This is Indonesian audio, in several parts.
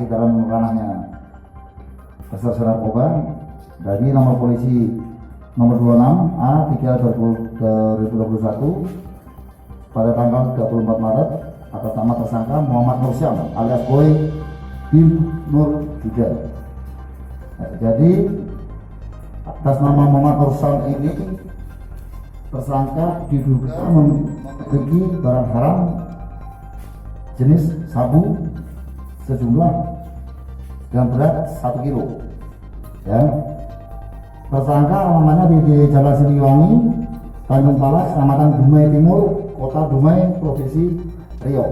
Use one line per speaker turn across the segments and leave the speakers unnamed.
masih dalam ranahnya reserse narkoba. Dari nomor polisi nomor 26 A3/2021 pada tanggal 24 Maret atas nama tersangka Muhammad Nursyam alias Boy bin Nur juga. Jadi atas nama Muhammad Nursyam ini tersangka diduga memiliki barang haram jenis sabu sejumlah dengan berat 1 kilo. Ya. Tersangka alamatnya di Jalan Siliwangi, Tanjung Palas, Kecamatan Dumai Timur, Kota Dumai, Provinsi Riau.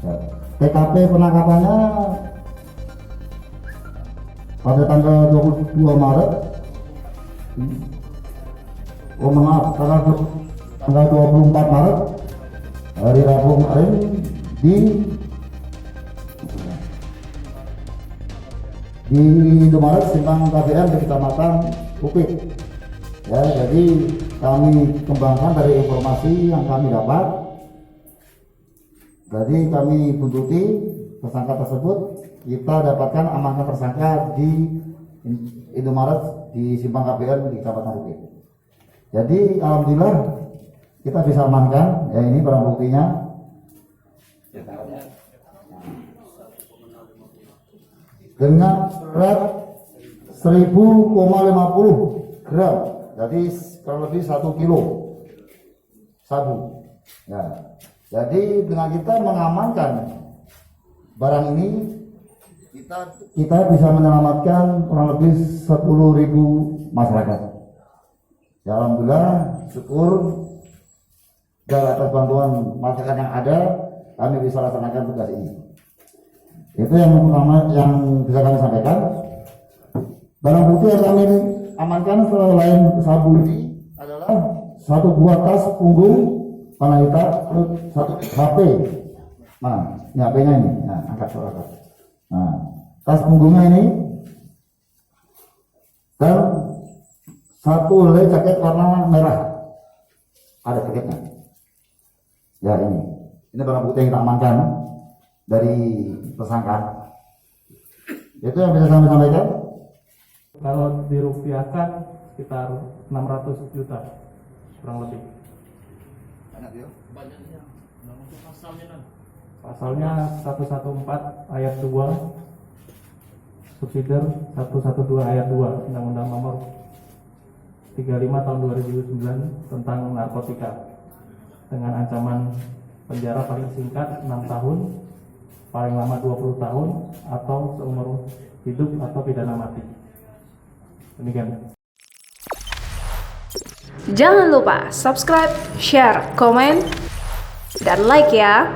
Ya. TKP penangkapannya pada tanggal 22 Maret. Tanggal 24 Maret hari Rabu kemarin di Indomaret Simpang KBM di Kecamatan Upik. Ya, jadi kami kembangkan dari informasi yang kami dapat. Jadi kami buntuti tersangka tersebut. Kita dapatkan amankan tersangka di Indomaret di Simpang KBM di Kecamatan Upik. Jadi alhamdulillah kita bisa amankan. Ya, ini barang buktinya. Dengan berat 1000,50 gram, jadi kurang lebih 1 kilo sabu. Ya, jadi dengan kita mengamankan barang ini, kita bisa menyelamatkan kurang lebih 10.000 masyarakat. Ya, alhamdulillah, syukur dari atas bantuan masyarakat yang ada, kami bisa laksanakan tugas ini. Itu yang pertama yang bisa kami sampaikan. Barang bukti yang kami amankan selain sabu ini adalah 1 buah tas punggung warna hitam, 1 HP. Nah, ini HP-nya ini. Nah, angkat suara. Nah, tas punggungnya ini dan 1 helai jaket warna merah. Ada jaketnya. Ya, ini barang bukti yang kita amankan dari tersangka. Itu yang bisa kami sampaikan.
Kalau dirupiahkan sekitar 600 juta kurang lebih.
Banyak ya?
Banyaknya. Nah, untuk pasalnya kan?
Pasalnya 114 ayat 2 subsidiar 112 ayat 2 Undang-Undang Nomor 35 tahun 2009 tentang narkotika dengan ancaman penjara paling singkat 6 tahun, paling lama 20 tahun atau seumur hidup atau pidana mati. Demikian.
Jangan lupa subscribe, share, komen, dan like ya.